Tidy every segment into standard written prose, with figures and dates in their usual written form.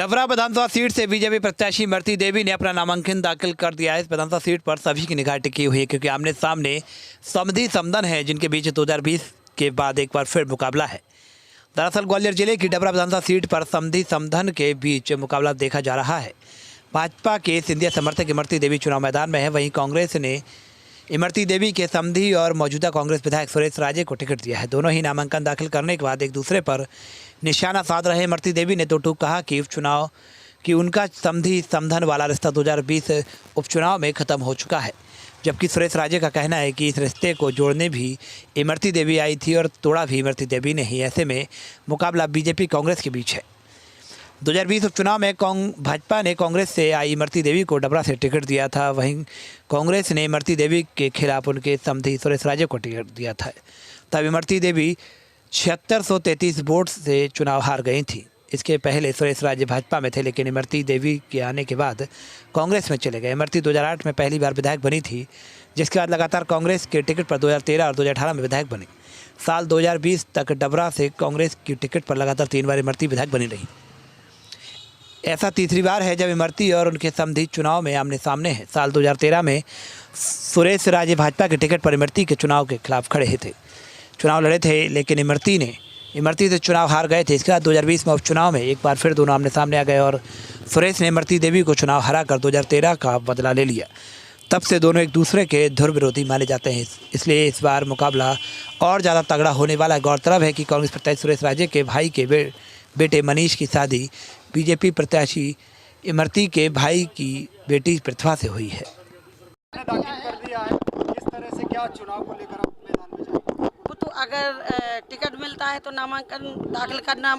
डबरा विधानसभा seat से BJP प्रत्याशी इमरती देवी ने अपना नामांकन दाखिल कर दिया है। इस विधानसभा सीट पर सभी की निगाह टिकी हुई है क्योंकि आमने सामने समधी समदन है जिनके बीच 2020 के बाद एक बार फिर मुकाबला है। दरअसल ग्वालियर जिले की डबरा विधानसभा सीट पर समधी समदन के बीच मुकाबला देखा जा रहा है। भाजपा के सिंधिया समर्थक इमरती देवी चुनाव मैदान में है, वहीं कांग्रेस ने इमरती देवी के समधी और मौजूदा कांग्रेस विधायक सुरेश राजे को टिकट दिया है। दोनों ही नामांकन दाखिल करने के बाद एक दूसरे पर निशाना साध रहे इमरती देवी ने दो टूक कहा कि उपचुनाव कि उनका समधी समधन वाला रिश्ता 2020 उपचुनाव में ख़त्म हो चुका है, जबकि सुरेश राजे का कहना है कि इस रिश्ते को जोड़ने भी इमरती देवी आई थी और तोड़ा भी इमरती देवी ने ही। ऐसे में मुकाबला बीजेपी कांग्रेस के बीच है। 2020 उपचुनाव में भाजपा ने कांग्रेस से आई इमरती देवी को डबरा से टिकट दिया था, वहीं कांग्रेस ने इमरती देवी के खिलाफ उनके समधी सुरेश राजे को टिकट दिया था। तब इमरती देवी 7633 वोट से चुनाव हार गई थी। इसके पहले सुरेश राजे भाजपा में थे, लेकिन इमरती देवी के आने के बाद कांग्रेस में चले गए। इमरती 2008 में पहली बार विधायक बनी थी, जिसके बाद लगातार कांग्रेस के टिकट पर 2013 और 2018 में विधायक बनी। साल 2020 तक डबरा से कांग्रेस की टिकट पर लगातार 3 बार इमरती विधायक बनी रही। ऐसा तीसरी बार है जब इमरती और उनके समधी चुनाव में आमने सामने हैं। साल 2013 में सुरेश राजे भाजपा के टिकट पर इमरती के चुनाव के खिलाफ खड़े थे, चुनाव लड़े थे, लेकिन इमरती से चुनाव हार गए थे। इसके बाद 2020 में उपचुनाव में एक बार फिर दोनों आमने सामने आ गए और सुरेश ने इमरती देवी को चुनाव हराकर 2013 का बदला ले लिया। तब से दोनों एक दूसरे के धुर विरोधी माने जाते हैं, इसलिए इस बार मुकाबला और ज़्यादा तगड़ा होने वाला है। गौरतलब है कि कांग्रेस प्रत्याशी सुरेश राजे के भाई के बेटे मनीष की शादी बीजेपी प्रत्याशी इमरती के भाई की बेटी प्रतिभा से हुई है। दाखिल कर दिया है, इस तरह से क्या चुनाव को लेकर आप मैदान में जाएंगे? वो तो अगर टिकट मिलता है तो नामांकन दाखिल करना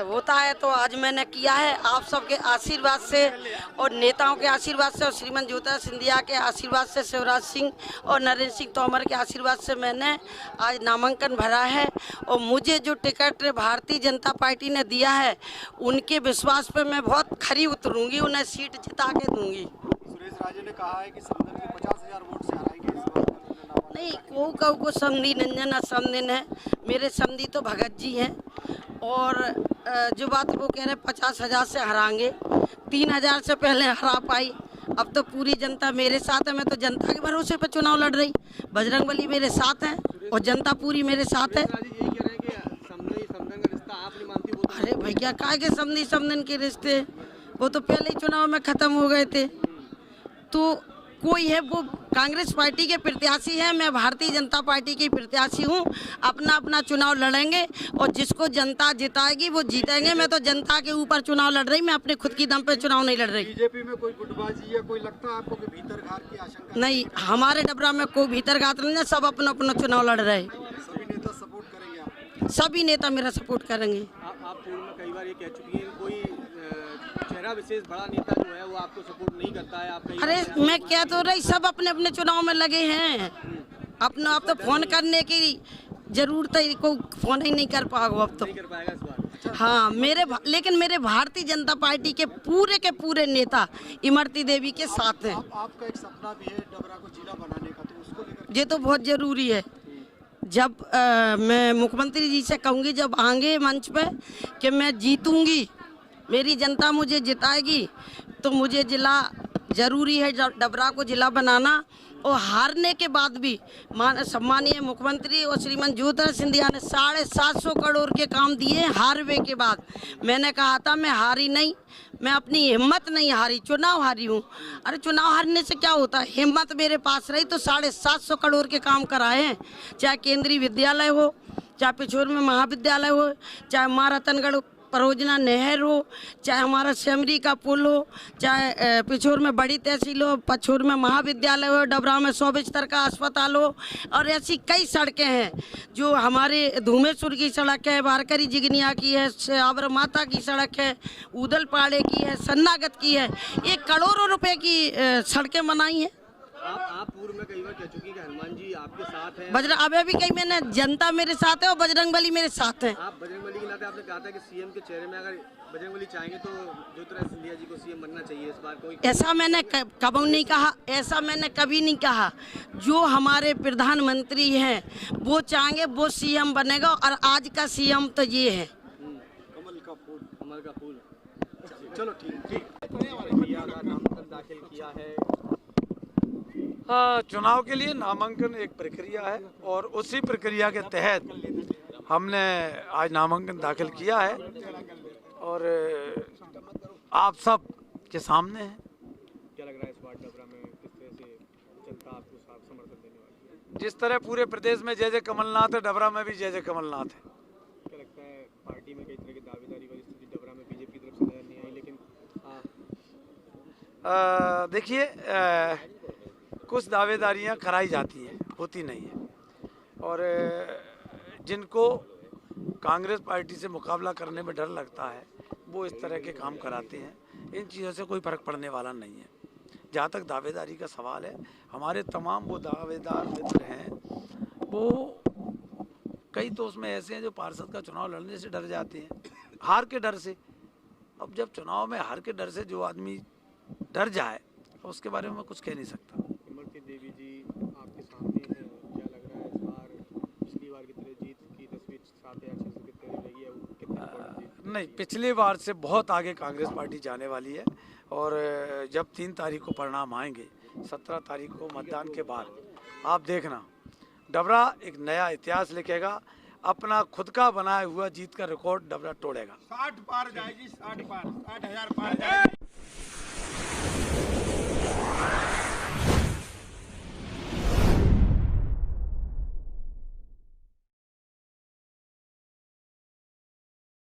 होता है, तो आज मैंने किया है। आप सबके आशीर्वाद से और नेताओं के आशीर्वाद से और श्रीमान ज्योतिरादित्य सिंधिया के आशीर्वाद से, शिवराज सिंह और नरेंद्र सिंह तोमर के आशीर्वाद से मैंने आज नामांकन भरा है। और मुझे जो टिकट भारतीय जनता पार्टी ने दिया है, उनके विश्वास पे मैं बहुत खरी उतरूंगी, उन्हें सीट जिता के दूंगी। सुरेश राजे ने कहा है कि समधन के 50,000 वोट से हराएंगे इस बार। नहीं, कहू को समधी नंजन समदिन है। मेरे समधी तो भगत जी हैं और जो बात वो कह रहे 50,000 से हराएंगे, 3,000 से पहले हरा पाई। अब तो पूरी जनता मेरे साथ है, मैं तो जनता के भरोसे पर चुनाव लड़ रही। बजरंगबली मेरे साथ है और जनता पूरी मेरे साथ है। अरे भैया, काय के समधी समदन के रिश्ते, वो तो पहले ही चुनाव में ख़त्म हो गए थे। तो कोई है वो कांग्रेस पार्टी के प्रत्याशी है, मैं भारतीय जनता पार्टी की प्रत्याशी हूँ। अपना अपना चुनाव लड़ेंगे और जिसको जनता जिताएगी वो जीतेंगे। मैं तो जनता के ऊपर चुनाव लड़ रही, मैं अपने खुद की दम पे चुनाव नहीं लड़ रही। बीजेपी में कोई गुटबाजी या कोई लगता है आपको कि भीतरघात की आशंका? नहीं, हमारे डबरा में कोई भीतरघात नहीं है, सब अपना अपना चुनाव लड़ रहे हैं। सभी नेता सपोर्ट करेंगे आप? सभी नेता मेरा सपोर्ट करेंगे। आप पूर्व में कई बार ये कह चुकी हैं, कोई चेहरा विशेष बड़ा नेता जो है वो आपको सपोर्ट नहीं करता है। आप अरे मैं क्या तो रही, सब अपने अपने चुनाव में लगे हैं। अपना आप तो फोन करने की जरूरत है, कोई फोन ही नहीं कर पाएगा अब तो। नहीं कर पाएगा इस बार। हाँ, लेकिन मेरे भारतीय जनता पार्टी के पूरे नेता इमरती देवी के साथ हैं। आपका एक सपना भी है डबरा को जिला बनाने का, तो उसको लेकर ये तो बहुत जरूरी है। जब मैं मुख्यमंत्री जी से कहूँगी, जब आएंगे मंच पे कि मैं जीतूंगी, मेरी जनता मुझे जिताएगी, तो मुझे जिला ज़रूरी है, डबरा को जिला बनाना। और हारने के बाद भी सम्मानीय मुख्यमंत्री और श्रीमान ज्योतिरादित्य सिंधिया ने 750 करोड़ के काम दिए। हारवे के बाद मैंने कहा था मैं हारी नहीं, मैं अपनी हिम्मत नहीं हारी, चुनाव हारी हूँ। अरे चुनाव हारने से क्या होता है, हिम्मत मेरे पास रही तो 750 करोड़ के काम कराए हैं। चाहे केंद्रीय विद्यालय हो, चाहे पिछोर में महाविद्यालय हो, चाहे मारातनगढ़ परियोजना नहर हो, चाहे हमारा सेमरी का पुल हो, चाहे पिछोर में बड़ी तहसील हो, पछोर में महाविद्यालय हो, डबरा में 100 बिस्तर का अस्पताल हो। और ऐसी कई सड़कें हैं जो हमारे धूमेश्वर की सड़क है, बारकरी जिगनिया की है, आवर माता की सड़क है, उदलपाड़े की है, सन्नागत की है। ये करोड़ों रुपए की सड़कें बनाई हैं। आप पूर्व में कई बार कह चुकी हैं कि हनुमान जी आपके साथ हैं। अभी भी कई मैंने, जनता मेरे साथ है और बजरंगबली मेरे साथ है। आप बजरंगबली के नाते आपने कहा था कि सीएम के चेहरे में अगर बजरंगबली चाहेंगे तो ज्योतिरादित्य सिंधिया जी को सीएम बनना चाहिए इस बार। कोई ऐसा मैंने कभी नहीं कहा, ऐसा मैंने कभी नहीं कहा। जो हमारे प्रधानमंत्री हैं वो चाहेंगे वो सीएम बनेगा, और आज का सीएम तो ये है। कमल का फूल। चलो ठीक प्रक्रिया का नामांकन दाखिल किया है। हाँ, चुनाव के लिए नामांकन एक प्रक्रिया है और उसी प्रक्रिया के तहत हमने आज नामांकन दाखिल किया है और आप सब के सामने है। क्या लग रहा है इस वार्ड डबरा में किस तरह से जनता आपको साफ समर्थन देने वाली है? जिस तरह पूरे प्रदेश में जय जय कमलनाथ है, डबरा में भी जय जय कमलनाथ है। क्या लगता है पार्टी में कई तरह की दावेदारी वाली स्थिति डबरा में बीजेपी की तरफ से नजर नहीं आई, लेकिन देखिए, कुछ दावेदारियां कराई जाती हैं, होती नहीं है, और जिनको कांग्रेस पार्टी से मुकाबला करने में डर लगता है वो इस तरह के काम कराते हैं। इन चीज़ों से कोई फर्क पड़ने वाला नहीं है। जहाँ तक दावेदारी का सवाल है, हमारे तमाम वो दावेदार मित्र हैं, वो कई तो उसमें ऐसे हैं जो पार्षद का चुनाव लड़ने से डर जाते हैं, हार के डर से। अब जब चुनाव में हार के डर से जो आदमी डर जाए तो उसके बारे में मैं कुछ कह नहीं सकता। इमरती देवी जी आपके सामने हैं, क्या लग रहा है इस बार पिछली बार की तरह जीत की तस्वीर 7,000 से कितनी रही है, वो कितनी? नहीं, पिछली बार से बहुत आगे कांग्रेस पार्टी जाने वाली है और जब 3 तारीख को परिणाम आएंगे, 17 तारीख को मतदान के बाद, आप देखना डबरा एक नया इतिहास लिखेगा, अपना खुद का बनाया हुआ जीत का रिकॉर्ड डबरा तोड़ेगा। 60 पार जाएगी, 60 पार, 60,000 पार जाएगी।